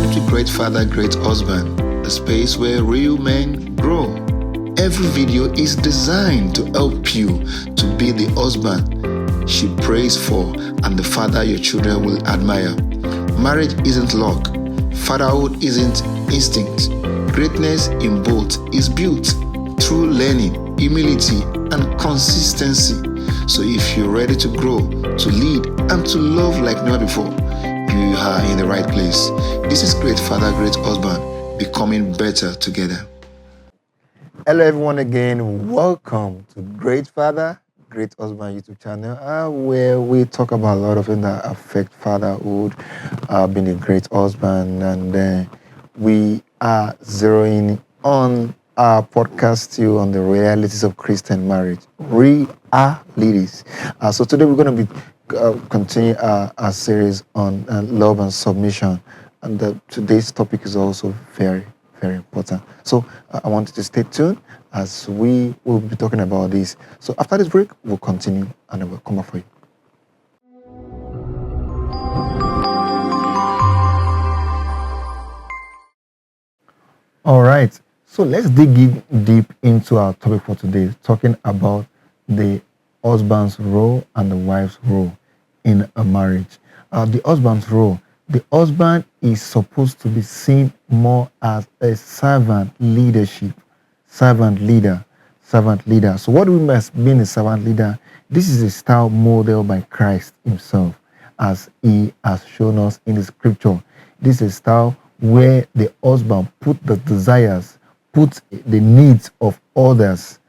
Welcome to Great Father, Great Husband, a space where real men grow. Every video is designed to help you to be the husband she prays for and the father your children will admire. Marriage isn't luck. Fatherhood isn't instinct. Greatness in both is built through learning, humility, and consistency. So if you're ready to grow, to lead, and to love like never before, you are in the right place. This is Great Father, Great Husband, becoming better together. Hello everyone again. Welcome to Great Father, Great Husband YouTube channel, where we talk about a lot of things that affect fatherhood, being a great husband, and we are zeroing on our podcast still on the realities of Christian marriage. Realities. So today we're going to be continue our series on love and submission, and today's topic is also very important. So I want you to stay tuned as we will be talking about this. So after this break, we'll continue and I will come back for you. All right. So let's dig deep into our topic for today, talking about the husband's role and the wife's role in a marriage. The husband's role. The husband is supposed to be seen more as a servant leader. So what do we mean by being a servant leader? This is a style modeled by Christ himself, as he has shown us in the scripture. This is a style where the husband put the desires, put the needs of others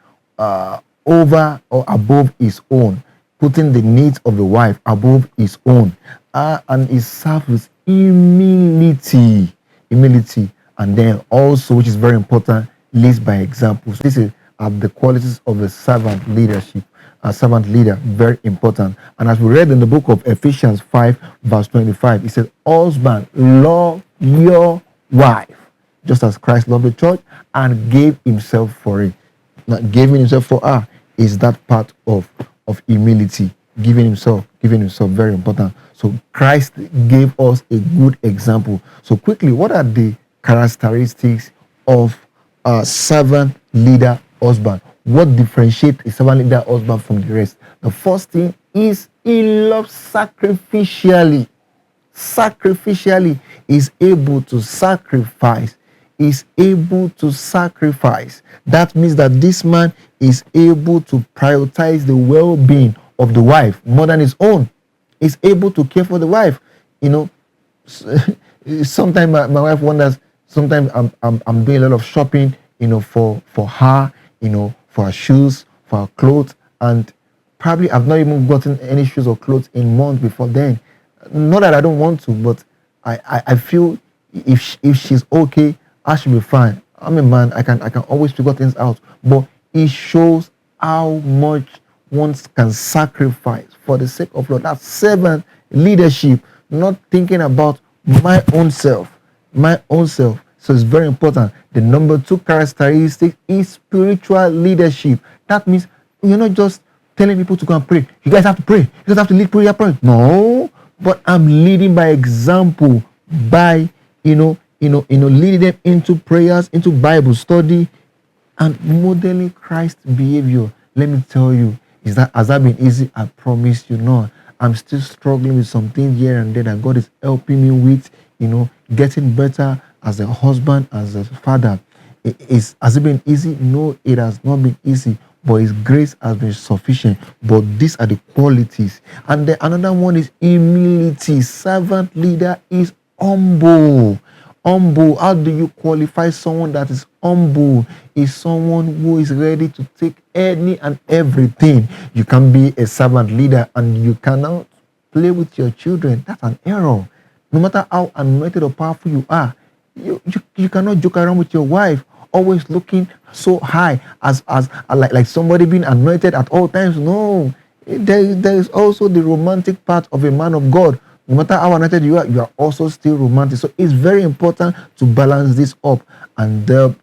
over or above his own, putting the needs of the wife above his own, and he serves with humility, and then also, which is very important, leads by examples. This is the qualities of a servant leadership. A servant leader, very important. And as we read in the book of Ephesians 5, verse 25, it says, "Husband, love your wife, just as Christ loved the church and gave himself for it." Now, giving himself for her is that part of humility. Giving himself, very important. So Christ gave us a good example. So quickly, what are the characteristics of a servant leader husband? What differentiates a servant leader husband from the rest? The first thing is he loves sacrificially. Is able to sacrifice. That means that this man is able to prioritize the well-being of the wife more than his own. Is able to care for the wife. Sometimes my wife wonders. Sometimes I'm doing a lot of shopping, for her, for her shoes, for her clothes, and probably I've not even gotten any shoes or clothes in months before then. Not that I don't want to, but I feel if she's okay, I should be fine. I'm a man. I can always figure things out. But it shows how much one can sacrifice for the sake of Lord. That's servant leadership, not thinking about my own self. So it's very important. The number 2 characteristic is spiritual leadership. That means you're not just telling people to go and pray. You guys have to pray. You guys have to lead prayer point. No, but I'm leading by example, by leading them into prayers, into Bible study, and modeling Christ's behavior. Let me tell you, has that been easy? I promise you not. I'm still struggling with some things here and there that God is helping me with, getting better as a husband, as a father. Has it been easy? No, it has not been easy, but his grace has been sufficient. But these are the qualities. And then another one is humility. Servant leader is humble. How do you qualify someone that is humble? Is someone who is ready to take any and everything. You can be a servant leader and you cannot play with your children. That's an error. No matter how anointed or powerful you are, you cannot joke around with your wife, always looking so high as like somebody being anointed at all times. No, there is also the romantic part of a man of God. No matter how anointed you are also still romantic. So it's very important to balance this up. And the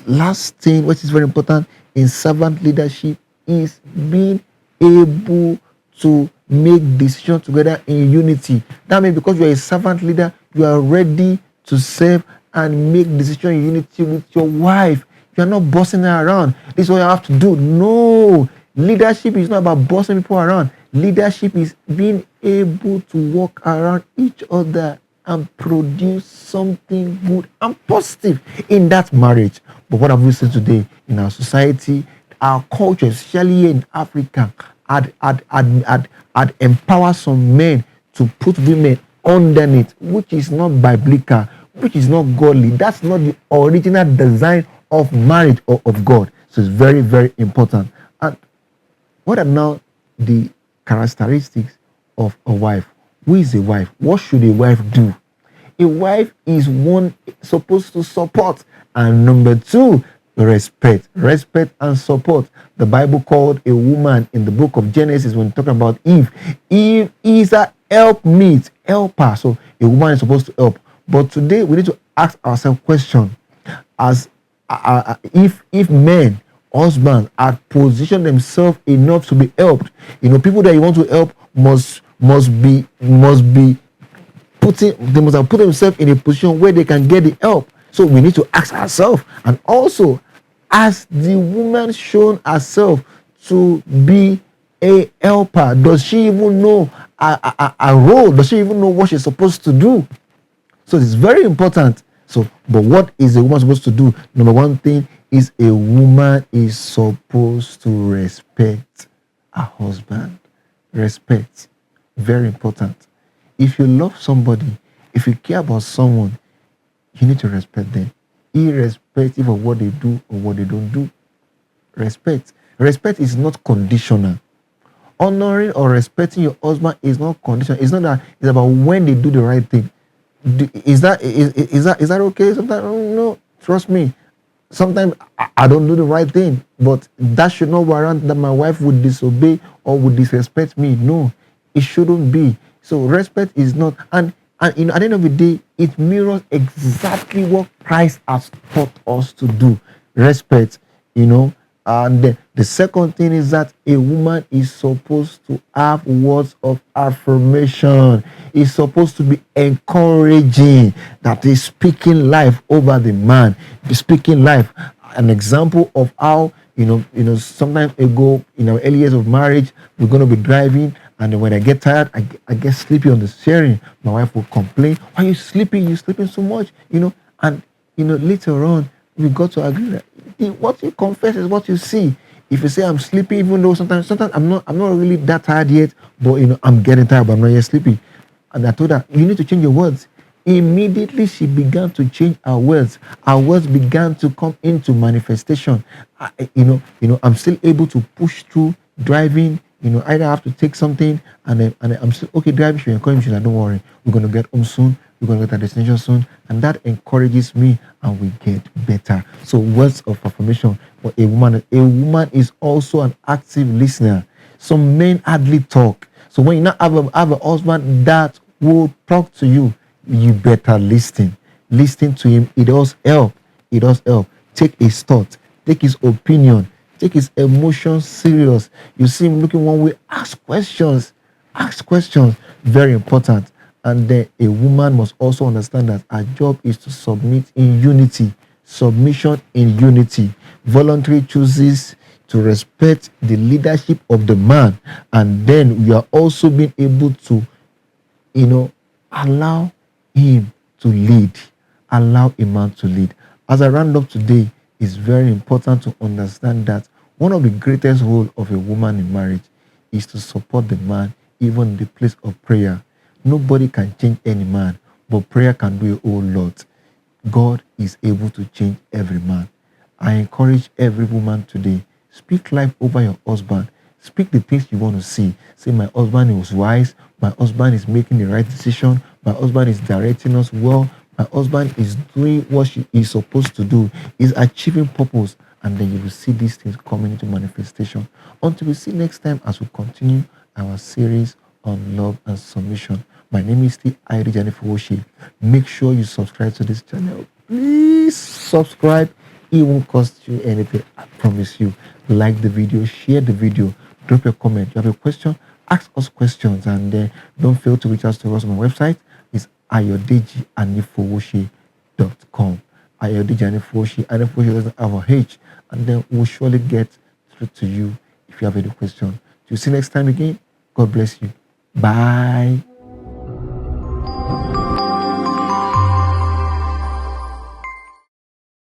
last thing, which is very important in servant leadership, is being able to make decisions together in unity. That means because you are a servant leader, you are ready to serve and make decision in unity with your wife. You are not bossing her around. This is what you have to do. No. Leadership is not about bossing people around. Leadership is being able to walk around each other and produce something good and positive in that marriage. But what have we seen today in our society, our culture, especially here in Africa, had empowered some men to put women underneath, which is not biblical, which is not godly. That's not the original design of marriage or of God. So it's very, very important. And what are now the characteristics of a wife? Who is a wife? What should a wife do? A wife is one supposed to support. And number two, respect. Respect and support. The Bible called a woman in the book of Genesis, when talking about Eve, Eve is a helpmeet, helper. So a woman is supposed to help. But today we need to ask ourselves a question. As if men, husbands, are positioned themselves enough to be helped, people that you want to help must be they must have put themselves in a position where they can get the help. So we need to ask ourselves, and also, has the woman shown herself to be a helper? Does she even know a role? Does she even know what she's supposed to do? So it's very important. So, but what is a woman supposed to do? Number one thing is, a woman is supposed to respect her husband. Respect. Very important. If you love somebody, if you care about someone, you need to respect them, irrespective of what they do or what they don't do. Respect. Respect is not conditional. Honoring or respecting your husband is not conditional. It's not that. It's about when they do the right thing. Is that okay? Sometimes, no, trust me. Sometimes I don't do the right thing, but that should not warrant that my wife would disobey or would disrespect me. No, it shouldn't be. So respect is not, and at the end of the day, it mirrors exactly what Christ has taught us to do. Respect, And the second thing is that a woman is supposed to have words of affirmation. Is supposed to be encouraging, that is speaking life over the man. Be speaking life. An example of how, sometimes ago, in our early years of marriage, we're going to be driving, and then when I get tired, I get sleepy on the steering. My wife will complain, "Why are you sleeping? You're sleeping so much." And later on, we got to agree that what you confess is what you see. If you say I'm sleepy, even though sometimes I'm not really that tired yet, but I'm getting tired, but I'm not yet sleepy. And I told her, you need to change your words. Immediately she began to change her words. Her words began to come into manifestation. I'm still able to push through driving. Either I have to take something and then I'm still okay driving. She encourages me, like, don't worry, we're gonna get home soon. We're gonna get our destination soon, and that encourages me, and we get better. So words of affirmation for a woman. A woman is also an active listener. Some men hardly talk. So when you now have a husband that will talk to you, you better listen. Listen to him. It does help. It does help. Take his thought. Take his opinion. Take his emotions serious. You see him looking one way, ask questions. Ask questions. Very important. And then a woman must also understand that her job is to submit in unity. Submission in unity. Voluntary chooses to respect the leadership of the man. And then we are also being able to, allow him to lead. Allow a man to lead. As I round up today, it's very important to understand that one of the greatest roles of a woman in marriage is to support the man, even in the place of prayer. Nobody can change any man, but prayer can do a whole lot. God is able to change every man. I encourage every woman today, speak life over your husband. Speak the things you want to see. Say, my husband is wise. My husband is making the right decision. My husband is directing us well. My husband is doing what he is supposed to do. Is achieving purpose. And then you will see these things coming into manifestation. Until we see next time as we continue our series on love and submission. My name is still Iri Jennifer Woshi. Make sure you subscribe to this channel. Please subscribe. It won't cost you anything. I promise you. Like the video, share the video, drop a comment. You have a question, ask us questions, and don't fail to reach out to us on our website. It's ayodejianifowoshi.com. Ayodejianifowoshi. Anifowoshi doesn't have a H. And then we'll surely get through to you if you have any question. To see you next time again. God bless you. Bye.